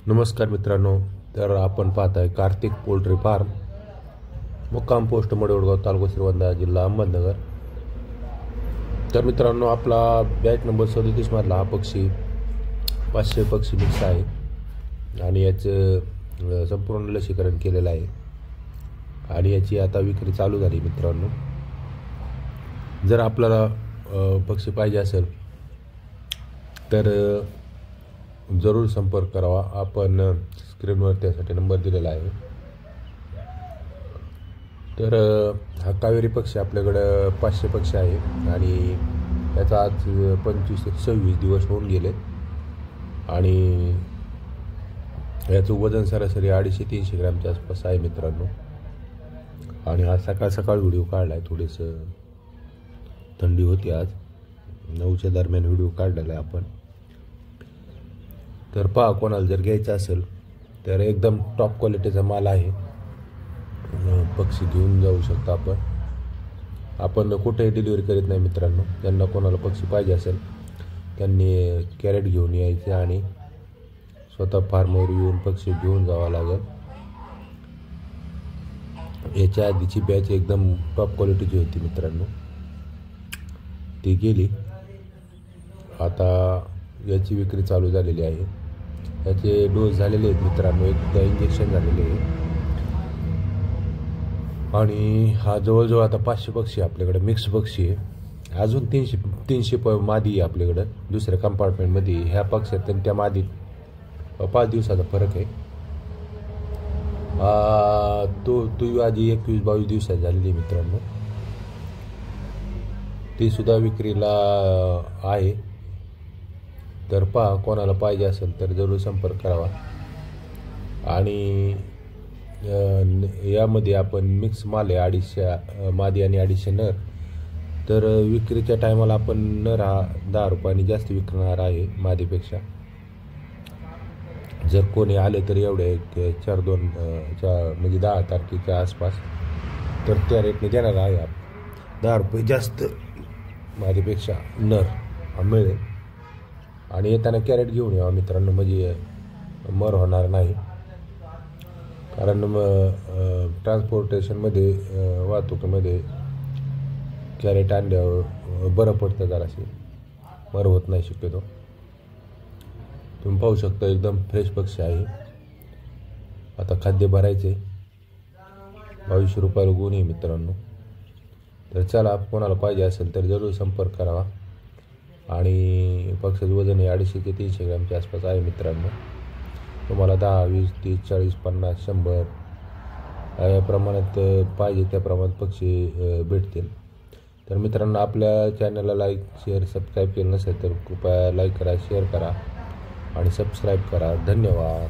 नमस्कार मित्रांनो, तर आपण पाहत आहे कार्तिक पोल्ट्री फार्म, मुक्काम पोस्ट मडेवडगाव, तालुका श्रीगोंदा, जिल्हा अहमदनगर। तर मित्रांनो, आपला बॅच नंबर 37 मधला हा पक्षी 500 पक्षी मिक्स आहे आणि याचं संपूर्ण लसीकरण केलेलं आहे आणि याची आता विक्री चालू झाली। मित्रांनो, जर आपल्याला पक्षी पाहिजे असेल तर जरूर संपर्क करावा। आपण स्क्रीनवर त्यासाठी नंबर दिलेला आहे। तर हा कावेरी पक्षी आपल्याकडे 500 पक्षी आहे आणि याचा आज 25 ते 26 दिवस होऊन गेले आणि याचं वजन सरासरी 250-300 ग्रॅमच्या आसपास आहे मित्रांनो। आणि हा सकाळ व्हिडिओ काढला आहे, थोडीसं थंडी होती, आज 9च्या दरम्यान व्हिडिओ काढलेला आहे आपण। तर पहा, कोणाला जर घ्यायचं असेल तर एकदम टॉप क्वालिटीचा माल आहे, पक्षी घेऊन जाऊ शकता आपण कुठेही डिलिव्हरी करीत नाही मित्रांनो। ज्यांना कोणाला पक्षी पाहिजे असेल त्यांनी कॅरेट घेऊन यायचे आणि स्वतः फार्मवर येऊन पक्षी घेऊन जावं लागेल। याच्या आधीची बॅच एकदम टॉप क्वालिटीची होती मित्रांनो, ती गेली। आता याची विक्री चालू झालेली आहे। याचे डोस झालेले आहेत मित्रांनो, एकदा इंजेक्शन झालेले आहे आणि हा जवळजवळ आता 500 पक्षी आपल्याकडे मिक्स पक्षी आहे। अजून 300 मादी आहे आपल्याकडं दुसऱ्या कंपार्टमेंटमध्ये। ह्या पक्षात आणि त्या मादीत 5 दिवसाचा फरक आहे। तो आधी 21-22 दिवसाची झालेली मित्रांनो, ती सुद्धा विक्रीला आहे। तर पहा, कोणाला पाहिजे असेल तर जरूर संपर्क करावा। आणि यामध्ये आपण मिक्स माल आहे, 250 मादी आणि 250 नर। तर विक्रीच्या टायमाला आपण नर हा 10 रुपयांनी जास्त विकणार आहे मादीपेक्षा। जर कोणी आले तर एवढे 4-2 म्हणजे 10 तारखेच्या आसपास तर त्या रेटने देणार आहे। 10 रुपये जास्त मादीपेक्षा नर मिळेल। आणि येताना कॅरेट घेऊन यावं मित्रांनो, म्हणजे मर होणार नाही। कारण ट्रान्सपोर्टेशनमध्ये वाहतुकीमध्ये कॅरेट आणल्यावर बरं पडतं, जराशी मर होत नाही शक्यतो। तुम्ही पाहू शकता एकदम फ्रेश पक्षी आहे। आता खाद्य भरायचे, 2200 रुपयाला गुण आहे मित्रांनो। तर चला, कोणाला पाहिजे असेल तर जरूर संपर्क करावा। आणि पक्षाचं वजन हे 250 ते 300 ग्रॅमच्या आसपास आहे मित्रांनो। तुम्हाला 10, 20, 30, 40, 50, 100 या प्रमाणात पाहिजे त्या प्रमाणात पक्षी भेटतील। तर मित्रांनो, आपल्या चॅनलला लाईक, शेअर, सबस्क्राईब केलं नसेल तर कृपया लाईक करा, शेअर करा आणि सबस्क्राईब करा। धन्यवाद।